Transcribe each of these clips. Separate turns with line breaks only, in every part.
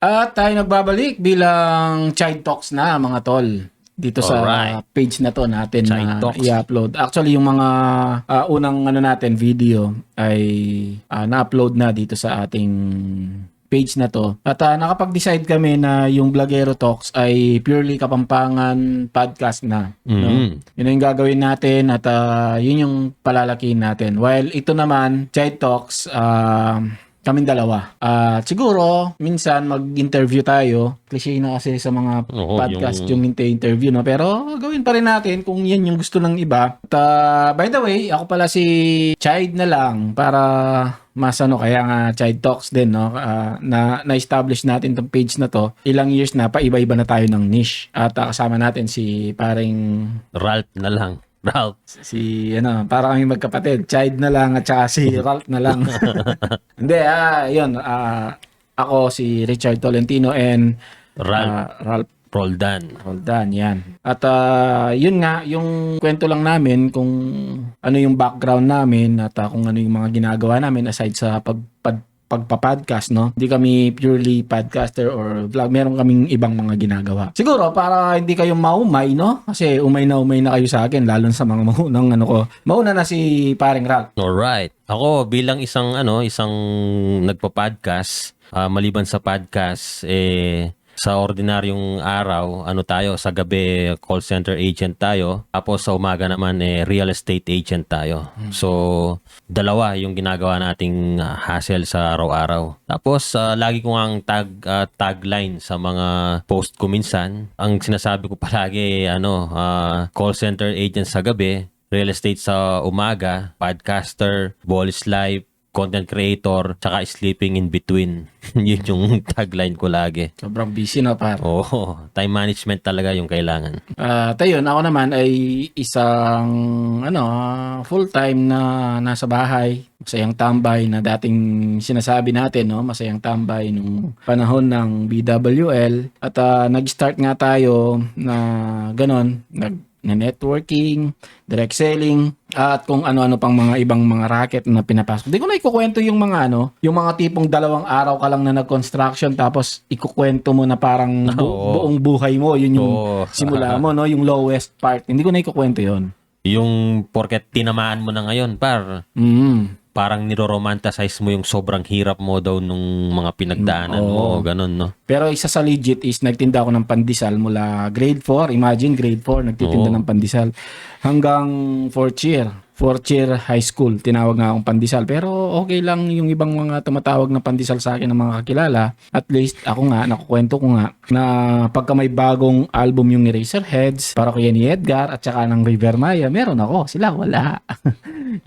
At tayo nagbabalik bilang Chide Talks na mga tol. Dito sa
Alright.
page na to natin
Chide
na
Talks.
i-upload. Actually, yung mga unang natin video ay na-upload na dito sa ating page na to. At nakapag-decide kami na yung Vlogero Talks ay purely Kapampangan podcast na. No? Yun yung gagawin natin at yun yung palalakihin natin. While ito naman, Chide Talks, kaming dalawa. Siguro, minsan mag-interview tayo. Cliché na kasi sa mga podcast yung interview, no? Pero gawin pa rin natin kung yan yung gusto ng iba. At by the way, ako pala si Chide na lang para mas kaya nga Chide Talks din, no? Na-establish natin tong page na to. Ilang years na, paiba-iba na tayo ng niche. At kasama natin si paring
Ralph na lang. Ralph.
si para kami magkapatid, Chide na lang at saka si Ralph na lang. Hindi, yun, ako si Richard Tolentino and Ralph Roldan, yan. At yun nga, yung kwento lang namin kung ano yung background namin at kung ano yung mga ginagawa namin aside sa pagpa-podcast, no? Hindi kami purely podcaster or vlog. Meron kaming ibang mga ginagawa. Siguro, para hindi kayo maumay, no? Kasi umay na kayo sa akin, lalo sa mga maunang ko. Mauna na si paring Ralph.
Alright. Ako bilang isang nagpa-podcast, maliban sa podcast, sa ordinaryong araw, tayo, sa gabi, call center agent tayo. Tapos sa umaga naman, real estate agent tayo. So, dalawa yung ginagawa nating hassle sa araw-araw. Tapos, lagi ko ang tagline sa mga post ko minsan. Ang sinasabi ko palagi, call center agent sa gabi, real estate sa umaga, podcaster, Balls Life, content creator, tsaka sleeping in between. Yun yung tagline ko lagi.
Sobrang busy na, par.
Oo, time management talaga yung kailangan.
Ayun, ako naman ay isang full-time na nasa bahay. Masayang tambay na dating sinasabi natin, no? Masayang tambay nung panahon ng BWL. At nag-start nga tayo na ganon, na networking, direct selling, at kung ano-ano pang mga ibang mga racket na pinapasok. Hindi ko na ikukwento yung mga yung mga tipong 2 araw ka lang na nag-construction tapos ikukwento mo na parang buong buhay mo. Yun yung simula mo, no? Yung lowest part. Hindi ko na ikukwento yun.
Yung porket tinamaan mo na ngayon, parang niro-romanticize mo yung sobrang hirap mo daw nung mga pinagdaanan mo, ganun, no?
Pero isa sa legit is nagtinda ako ng pandesal mula grade 4. Imagine, grade 4, nagtitinda ng pandesal. Hanggang 4th year. 4th year high school, tinawag nga akong pandesal. Pero okay lang yung ibang mga tumatawag na pandesal sa akin ng mga kakilala. At least, ako nga, nakukwento ko nga, na pagka may bagong album yung Eraserheads, para kaya ni Edgar, at saka ng River Maya, meron ako. Sila, wala.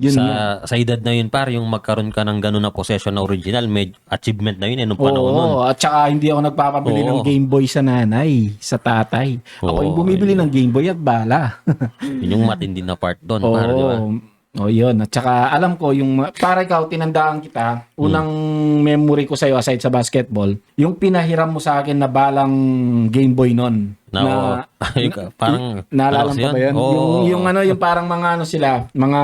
Yun
sa edad na yun, par, yung magkaroon ka ng gano'n na possession na original, may achievement na yun, nung panahon nun.
At saka hindi ako nagpapabili ng Game Boy sa nanay, sa tatay. Ako yung bumibili ng Game Boy at bala.
Yun yung matindi na part doon, par, di ba?
Yun. At saka alam ko, para ikaw, tinandaan kita, unang memory ko sa'yo aside sa basketball, yung pinahiram mo sa akin na balang Game Boy nun.
Parang,
naalala mo ba yun? Yung parang mga sila, mga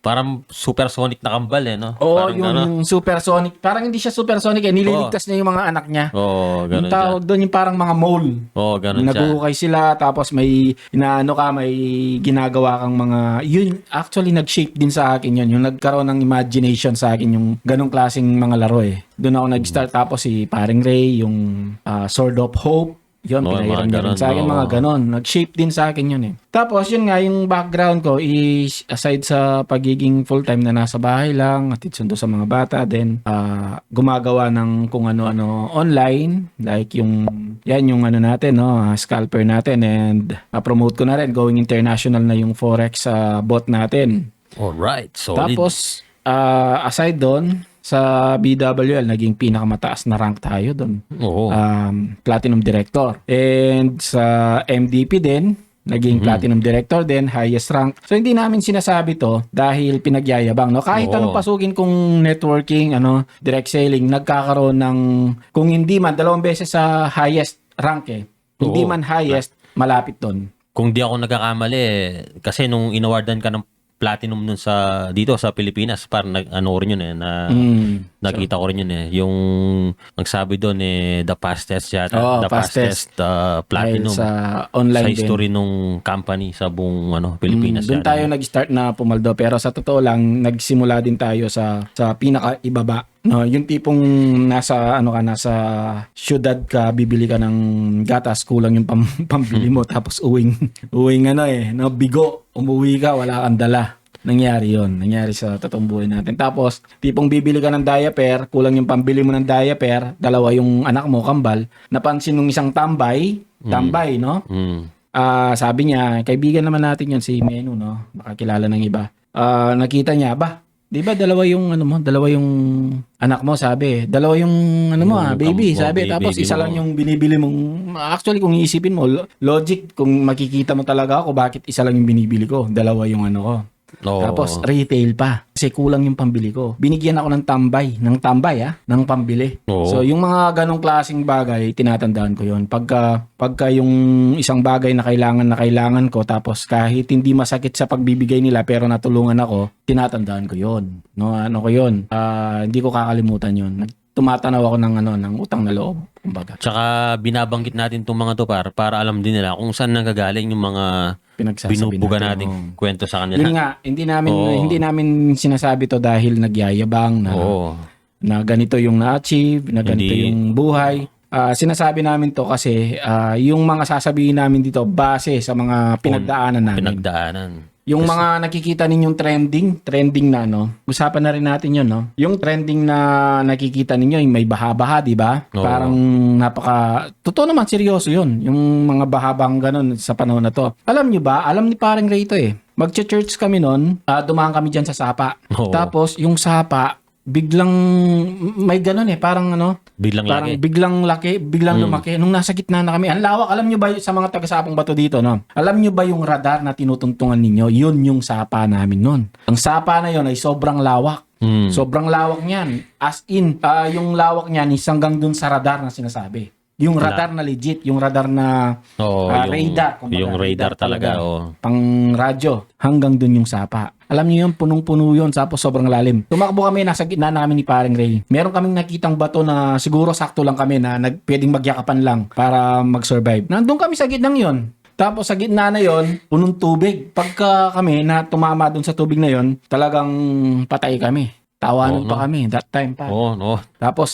parang supersonic na kambal, no?
Oo, yung supersonic. Parang hindi siya supersonic, nililigtas niya yung mga anak niya.
Oo, ganun
yung tawag doon, yung parang mga mole.
Oo, ganun siya.
Naguhukay sila, tapos may may ginagawa kang mga, yun, actually nag-shape din sa akin yun. Yung nagkaroon ng imagination sa akin, yung ganong klaseng mga laro Doon ako nag-start, tapos si Paring Ray, yung Sword of Hope, yun, pinahiram niya rin sa akin, mga ganon. Nag-shape din sa akin yun Tapos, yun nga, yung background ko is, aside sa pagiging full-time na nasa bahay lang, at sundo sa mga bata, then, gumagawa ng kung ano-ano online, like yung natin, scalper natin, and promote ko na rin, going international na yung Forex bot natin.
Alright, solid.
Tapos, aside doon, sa BWL, naging pinakamataas na rank tayo doon. Platinum Director. And sa MDP din, naging Platinum Director din, highest rank. So, hindi namin sinasabi to dahil pinagyayabang. No? Kahit anong pasukin kung networking, direct selling, nagkakaroon ng, kung hindi man, 2 beses sa highest rank Hindi man highest, malapit doon.
Kung di ako nagkakamali, kasi nung inawardan ka ng platinum nun dito sa Pilipinas, parang rin yun Nakita ko rin yun eh. Yung ang sabi doon the fastest yata.
Oo,
The fastest
dahil
platinum
sa
sa
online din.
history nung company sa buong Pilipinas.
Doon
yata.
tayo nag-start na pumaldo, pero sa totoo lang nagsimula din tayo sa pinakaibaba. No, yung tipong nasa nasa syudad ka, bibili ka ng gatas, kulang yung pambili mo tapos uwing bigo, umuwi ka wala kang dala. Nangyari sa totoong buhay natin. Tapos, tipong bibili ka ng diaper, kulang yung pambili mo ng diaper, dalawa yung anak mo, kambal. Napansin nung isang tambay, no? Sabi niya, kaibigan naman natin yun, si Menu, no? Baka kilala ng iba. Nakita niya, di ba dalawa yung anak mo, sabi. Dalawa yung baby, sabi. Tapos isa lang yung binibili mong, actually kung iisipin mo, logic, kung makikita mo talaga ako, bakit isa lang yung binibili ko? Dalawa yung ko.
Oo.
Tapos retail pa. Kasi kulang yung pambili ko. Binigyan ako ng tambay, ng pambili.
Oo.
So yung mga ganong klaseng bagay, tinatandaan ko yon. Pagka yung isang bagay na kailangan ko, tapos kahit hindi masakit sa pagbibigay nila pero natulungan ako, tinatandaan ko yon. No, ko yon. Hindi ko kakalimutan yon. Tumatanaw ako ng utang na loob, kumbaga.
Tsaka binabanggit natin itong mga to para alam din nila kung saan nanggagaling yung mga
Pinagsasabi
binubuga
natin,
nating kwento sa kanila.
Yun nga, hindi namin sinasabi to dahil nagyayabang na ganito yung na-achieve, na ganito
Hindi.
yung buhay. Sinasabi namin to kasi yung mga sasabihin namin dito base sa mga pinagdaanan namin.
Pinagdaanan.
Yung mga nakikita ninyong trending na usapan na rin natin yun, no? Yung trending na nakikita ninyo, yung may baha-baha, di ba?
Oo.
Parang totoo naman, seryoso yun. Yung mga bahabang ganun sa panahon na to. Alam nyo ba, alam ni parang Ray to eh. Magche-church kami nun, dumaan kami dyan sa Sapa.
Oo.
Tapos, yung Sapa, biglang may ganun eh, parang
Biglang
parang
laki.
biglang lumaki. Nung nasa gitna na kami, ang lawak, alam nyo ba sa mga taga-Sapang Bato dito, no? Alam nyo ba yung radar na tinutungtungan ninyo? Yun yung Sapa namin nun. Ang Sapa na yun ay sobrang lawak. Sobrang lawak niyan. As in, yung lawak niyan is hanggang dun sa radar na sinasabi. Yung radar na legit, yung radar na radar. Kumbaga,
Yung radar talaga.
Pang radyo, hanggang dun yung Sapa. Alam niyo yun, punong-puno yun, tapos sobrang lalim. Tumakbo kami, nasa gitna namin ni Paring Ray. Meron kaming nakitang bato na siguro sakto lang kami na pwedeng magyakapan lang para mag-survive. Nandun kami sa gitnang yon. Tapos sa gitna na yon, punong tubig. Pagka kami na tumama dun sa tubig na yon, talagang patay kami. Tawanan pa kami, that time pa.
Oo.
Tapos,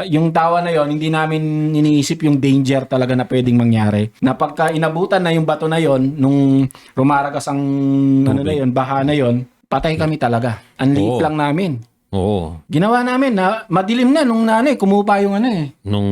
yung tawa na yon, hindi namin iniisip yung danger talaga na pwedeng mangyari. Na pagka inabutan na yung bato na yon, nung rumaragas ang baha na yon, patay kami talaga. Ang liit lang namin.
Oo.
Ginawa namin na madilim na nung kumupa yung
Nung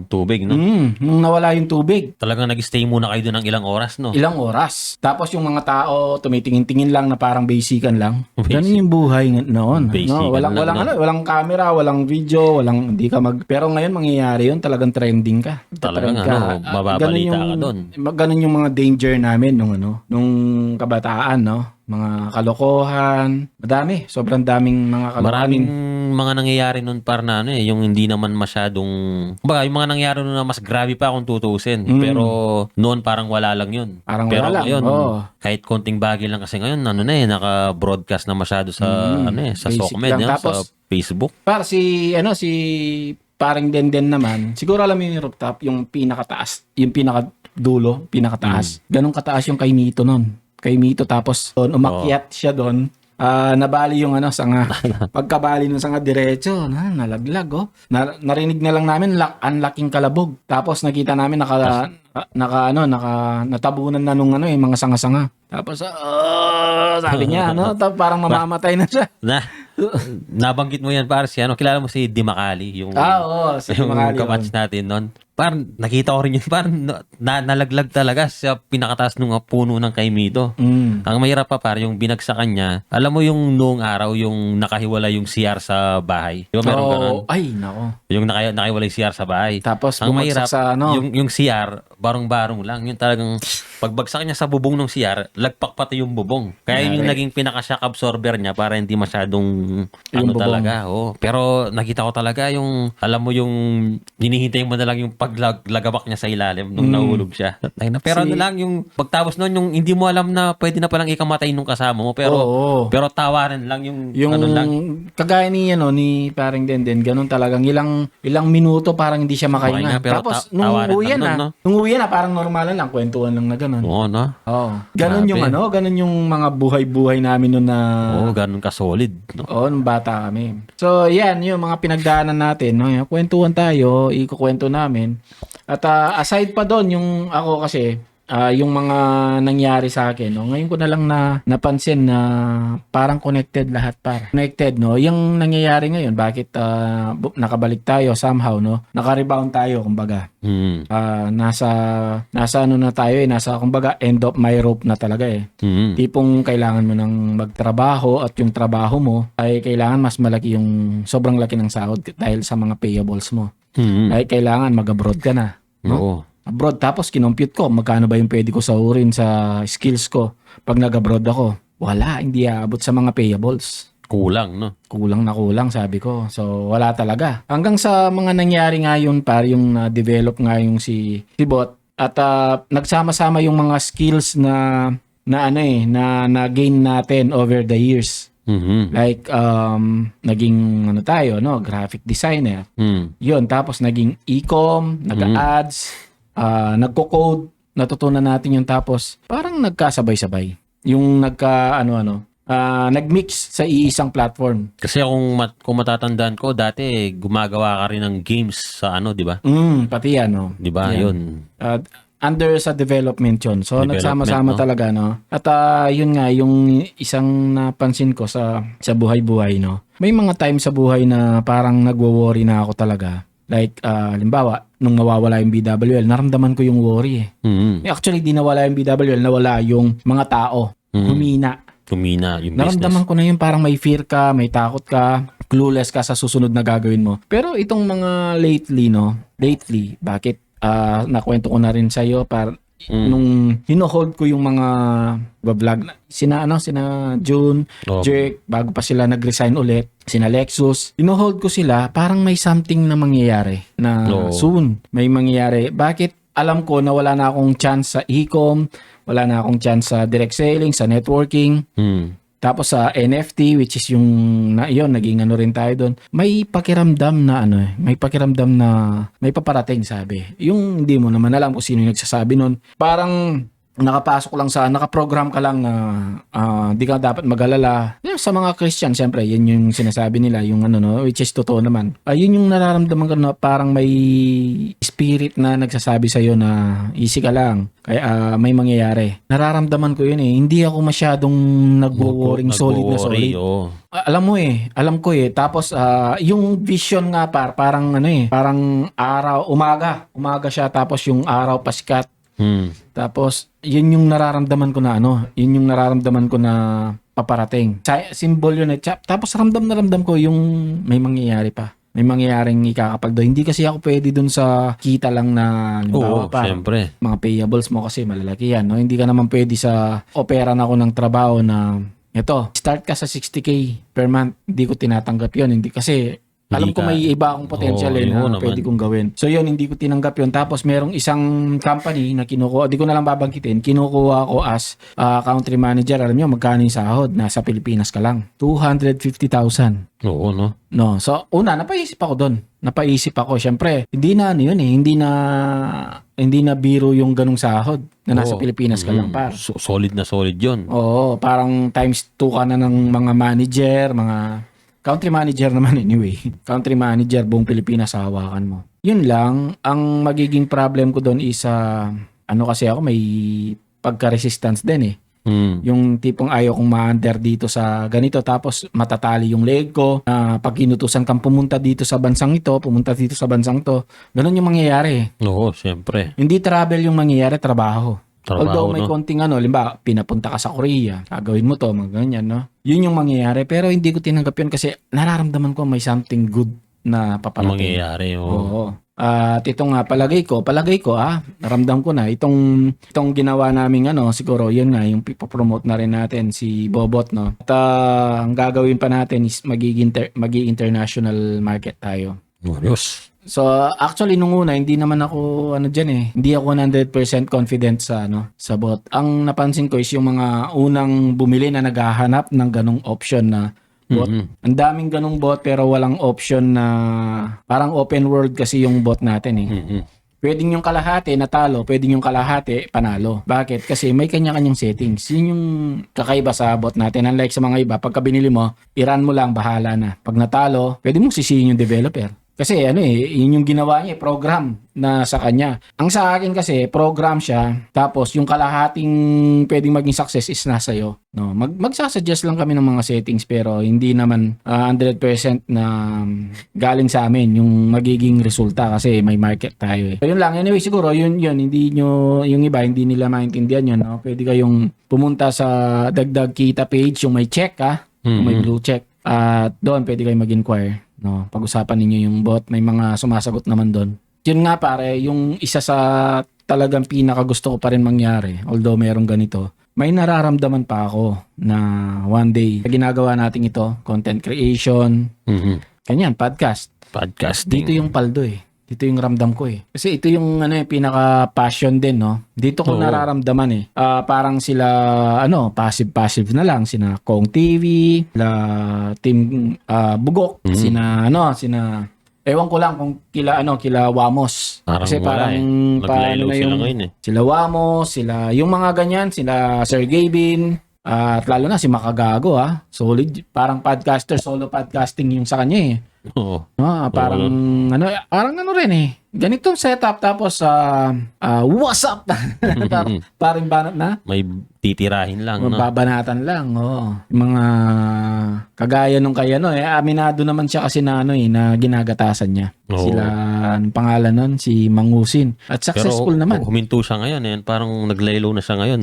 tubig, no?
nung nawala yung tubig.
Talagang nag-stay muna kayo doon ng ilang oras, no?
Ilang oras. Tapos yung mga tao tumitingin-tingin lang na parang basican lang.
Basic.
Ganun yung buhay noon.
Basican
Walang
lang, no?
walang camera, walang video, hindi ka Pero ngayon mangyayari yun, talagang trending ka.
Talagang mababalita ka doon.
Ganun yung mga danger namin nung kabataan, no? Mga kalokohan, madami, sobrang daming mga kalokohan.
Maraming mga nangyayari nun yung hindi naman masyadong, yung mga nangyayari nun na mas grabe pa kung tutusin. Pero noon parang wala lang yun.
Parang
pero
wala lang,
ngayon,
oo.
kahit konting bagay lang kasi ngayon, naka-broadcast na masyado sa, sa
Basic
SOCMED,
lang.
sa
Tapos,
Facebook.
Para si paring Denden naman, siguro alam mo yung rooftop, yung pinakataas, yung pinakadulo, pinakataas. Ganun kataas yung kay Mito nun. Kay Mito, tapos umakyat siya doon. Nabali yung sanga. Pagkabali ng sanga diretso, nalaglag narinig na lang namin ang laking kalabog. Tapos nakita namin natabunan na nung mga sanga-sanga. Tapos sabi niya parang mamamatay na siya.
Nabanggit mo yan, kilala mo si Dimakali, yung
si Dimakali,
kamatch natin noon. Parang nakita ko rin yun, parang nalaglag talaga sa pinakataas ng puno ng Kaimito. Ang mahirap pa yung binagsakan niya. Alam mo yung noong araw, yung nakahiwala yung CR sa bahay. Di ba meron ganun?
Ay, nako.
Yung nakahiwala yung CR sa bahay.
Tapos
ang mahirap,
sa
yung CR, barong-barong lang. Yung talagang pagbagsak niya sa bubong ng CR, lagpak pati yung bubong. Kaya yung naging pinaka-shock absorber niya para hindi masyadong
Yung bubong.
talaga. Oh. Pero nakita ko talaga yung, alam mo yung, hinihintay mo na lang yung paglagabak niya sa ilalim nung nahulog siya. Pero ano lang, yung pagtapos nun, yung hindi mo alam na pwede na palang ikamatay nung kasama mo. Pero,
Oo.
pero tawanan lang yung
Yung
ano lang.
kagaya ni ni paring Denden, ganun talagang ilang minuto parang hindi siya makahinga.
Makahinga, pero
Tapos
tawanan lang nun, no?
nung uwi na parang normal lang, kwentuhan lang na ganun.
Oo, no?
Oh. Ganun yung
Grabe.
ganun yung mga buhay-buhay namin noon na
Oo, ganun ka-solid. No?
nung bata kami. So, yan, yung mga pinagdaanan natin, no? Yung kwentuhan tayo, ikukwento namin. At aside pa doon, yung ako kasi, yung mga nangyari sa akin, no? Ngayon ko na lang napansin na parang connected lahat par. Connected, no? Yung nangyayari ngayon, bakit nakabalik tayo somehow, no? Naka-rebound tayo, kumbaga.
Mm.
Nasa ano na tayo nasa kumbaga end of my rope na talaga
Mm.
Tipong kailangan mo nang magtrabaho at yung trabaho mo ay kailangan mas malaki yung sobrang laki ng sahod dahil sa mga payables mo.
Mm.
Ay kailangan mag-abroad ka na. No?
Oo.
Abroad tapos kinompute ko magkano ba yung pwede ko sahurin sa skills ko pag nag-abroad ako. Wala, hindi aabot sa mga payables.
Kulang, no?
Kulang na kulang, sabi ko. So, wala talaga. Hanggang sa mga nangyari nga yun, par, yung na-develop nga yung si Bot. At nagsama-sama yung mga skills na gain natin over the years.
Mm-hmm.
Like, naging tayo, no? Graphic designer.
Mm.
Yun, tapos naging e-com, nag-ads, nagko-code, natutunan natin yun. Tapos, parang nagkasabay-sabay. Yung nag-mix sa iisang platform.
Kasi kung matatandaan ko, dati gumagawa ka rin ng games sa di ba?
Pati yan, no?
Di ba?
Yan.
Yun.
Under sa development yun. So,
Development,
nagsama-sama
no?
talaga, no? At yun nga, yung isang napansin ko sa buhay-buhay, no? May mga time sa buhay na parang nagwo-worry na ako talaga. Like, halimbawa, nung mawawala yung BWL, naramdaman ko yung worry
Mm.
Actually, di nawala yung BWL, nawala yung mga tao. Humina
Yung
naramdaman ko na yun, parang may fear ka, may takot ka, clueless ka sa susunod na gagawin mo. Pero itong mga lately, bakit nakwento ko na rin sa'yo, nung hino-hold ko yung mga vlog, sina June,
Oh.
Jake, bago pa sila nag-resign ulit, sina Lexus, hino-hold ko sila, parang may something na mangyayari, na soon, may mangyayari. Bakit? Alam ko na wala na akong chance sa e-com, wala na akong chance sa direct selling, sa networking. Tapos sa NFT, which is yung naging rin tayo doon. May pakiramdam na may pakiramdam na may paparating, sabi. Yung hindi mo naman alam kung sino yung nagsasabi noon. Parang nakaprogram ka lang na di ka dapat mag-alala. Sa mga Christian, siyempre, yan yung sinasabi nila, yung which is totoo naman. Yun yung nararamdaman ko na parang may spirit na nagsasabi sa'yo na easy ka lang. Kaya may mangyayari. Nararamdaman ko yun Hindi ako masyadong nagwo-worrying solid na solid.
Oh.
Alam ko Tapos yung vision nga parang parang araw, umaga siya, tapos yung araw pasikat. Tapos yun yung nararamdaman ko na paparating. Symbol yun Tapos ramdam ko yung may mangyayari pa. May mangyayaring ikakapag doon. Hindi kasi ako pwede doon sa kita lang na
Siyempre.
mga payables mo kasi malalaki yan. No? Hindi ka naman pwede sa opera na ako ng trabaho na start ka sa 60K per month. Hindi ko tinatanggap yun. Hindi kasi alam ko may iba akong potential na pwede kong gawin. So yun, hindi ko tinanggap yun. Tapos merong isang company na kinukuha, di ko na lang babangkitin, kinukuha ko as country manager. Alam nyo, magkano yung sahod? Nasa Pilipinas ka lang. 250,000.
Oo, no?
No, so una, napaisip ako doon. Siyempre, hindi na hindi na biro yung ganung sahod na nasa Pilipinas ka lang par.
Solid na solid yun.
Oo, parang times 2 ka na ng mga manager, mga country manager naman anyway. Country manager, buong Pilipinas hawakan mo. Yun lang, ang magiging problem ko doon is kasi ako may pagka-resistance din Yung tipong ayaw kong ma-under dito sa ganito, tapos matatali yung leg ko. Pag inutusan kang pumunta dito sa bansang ito, pumunta dito sa bansang to, ganun yung mangyayari.
Oo, siyempre.
Hindi travel yung mangyayari, trabaho. Although may
no?
konting limbawa, pinapunta ka sa Korea, gagawin mo to, mga ganyan, no? Yun yung mangyayari, pero hindi ko tinanggap yun kasi nararamdaman ko may something good na paparating.
Mangyayari,
Oo. At ito nga, palagay ko, naramdam ko na, itong ginawa namin siguro, yun nga, yung pipopromote na rin natin si Bobot, no? At ang gagawin pa natin is magiging international market tayo.
Yes.
So, actually, nung una, hindi naman ako, hindi ako 100% confident sa bot. Ang napansin ko is yung mga unang bumili na naghahanap ng ganong option na bot. Ang daming ganong bot pero walang option na parang open world kasi yung bot natin eh. Pwedeng yung kalahati natalo, pwedeng yung kalahati panalo. Bakit? Kasi may kanya-kanyang settings. Yun yung kakaiba sa bot natin. Unlike sa mga iba, pagka binili mo, i-run mo lang, bahala na. Pag natalo, pwede mong sisihin yung developer. Kasi yun yung ginawa niya, program na sa kanya. Ang sa akin kasi, program siya, tapos yung kalahating pwedeng maging success is nasa iyo. No, magsasuggest lang kami ng mga settings pero hindi naman 100% na galing sa amin yung magiging resulta kasi may market tayo eh. So, yun lang. Anyway, siguro yun hindi nyo, yung iba hindi nila maintindihan yun. No? Pwede kayong pumunta sa dagdag kita page, yung may check yung may blue check. At doon pwede kayong mag-inquire. No, pag-usapan ninyo yung bot, may mga sumasagot naman doon. Yun nga pare, yung isa sa talagang pinaka gusto ko pa rin mangyari, although merong ganito, may nararamdaman pa ako na one day, ginagawa natin ito, content creation, ganyan, podcasting. Dito yung paldo eh. Dito yung ramdam ko eh. Kasi ito yung pinaka-passion din, no? Dito ko nararamdaman eh. Parang sila, passive-passive na lang. Sina Kong TV, sila Team Bugok, sina ewan ko lang kung kila Wamos.
Parang
kasi
wala
parang
Naglaylo sila ngayon eh.
Sila Wamos, sila yung mga ganyan, sila Sir Gavin, at lalo na si Makagago solid, parang podcaster, solo podcasting yung sa kanya eh.
Oo.
Parang rin eh. Ganitong setup tapos what's up? Parang banat na.
May titirahin lang, no?
Babanatan lang, Yung mga kagaya nung kay aminado naman siya kasi na na ginagatasan niya. Sila, anong pangalan nun? Si Mangusin. At successful
Pero,
naman.
huminto siya ngayon eh. Parang naglaylo na siya ngayon.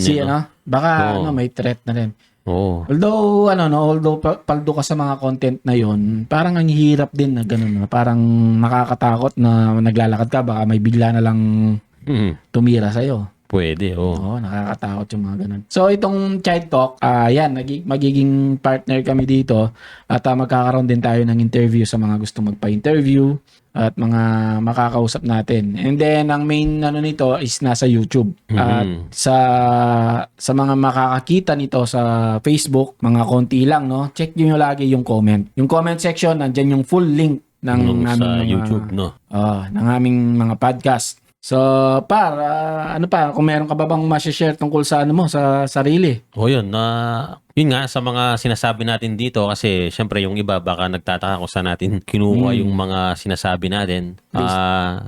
Baka may threat na rin.
Oo.
Although paldo ka sa mga content na yon, parang ang hirap din na gano'n. Parang nakakatakot na naglalakad ka, baka may bigla na lang tumira sa'yo.
Pwede,
Oo, nakakatakot yung mga ganun. So, itong Child Talk, magiging partner kami dito at magkakaroon din tayo ng interview sa mga gusto magpa-interview at mga makakausap natin. And then, ang main nito is nasa YouTube. At sa mga makakakita nito sa Facebook, mga konti lang, no? Check nyo lagi yung comment. Yung comment section, nandyan yung full link ng
sa YouTube, no?
ng aming mga podcast. So, kung meron ka ba bang ma-share tungkol sa sa sarili?
Yun nga, sa mga sinasabi natin dito, kasi syempre yung iba baka nagtataka kung saan natin kinuha yung mga sinasabi natin.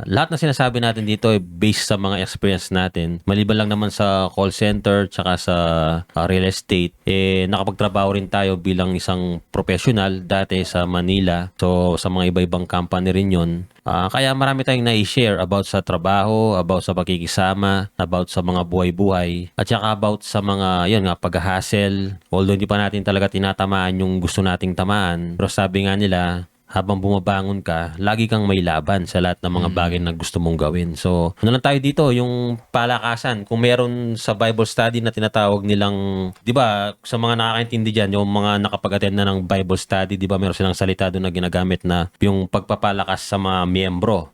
Lahat na sinasabi natin dito ay based sa mga experience natin. Maliban lang naman sa call center tsaka sa real estate, nakapagtrabaho rin tayo bilang isang professional dati sa Manila. So, sa mga iba-ibang company rin yun. Kaya marami tayong na-share about sa trabaho, about sa pakikisama, about sa mga buhay-buhay, at saka about sa mga, pag-hassle. Although hindi pa natin talaga tinatamaan yung gusto nating tamaan. Pero sabi nga nila, habang bumabangon ka, lagi kang may laban sa lahat ng mga bagay na gusto mong gawin. So, lang tayo dito, yung palakasan. Kung meron sa Bible study na tinatawag nilang, di ba, sa mga nakakaintindi dyan, yung mga nakapag-attend na ng Bible study, di ba, meron silang salita doon na ginagamit na yung pagpapalakas sa mga miyembro.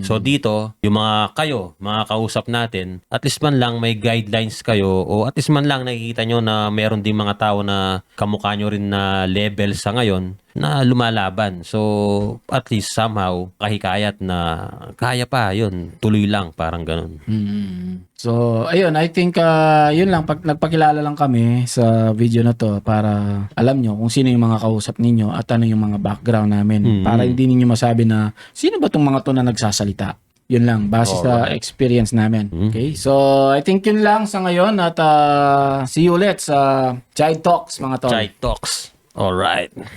So, dito, yung mga kausap natin, at least man lang may guidelines kayo, o at least man lang nakikita nyo na meron din mga tao na kamukha nyo rin na level sa ngayon, na lumalaban. So, at least somehow, kahikayat na kaya pa, tuloy lang, parang ganun.
So, ayun, I think yun lang, nagpakilala lang kami sa video na to para alam nyo kung sino yung mga kausap ninyo at ano yung mga background namin. Para hindi ninyo masabi na, sino ba tong mga to na nagsasalita? Yun lang, base sa experience namin. Okay? So, I think yun lang sa ngayon at see you ulit sa Chai Talks, mga tol.
Chai Talks. Alright.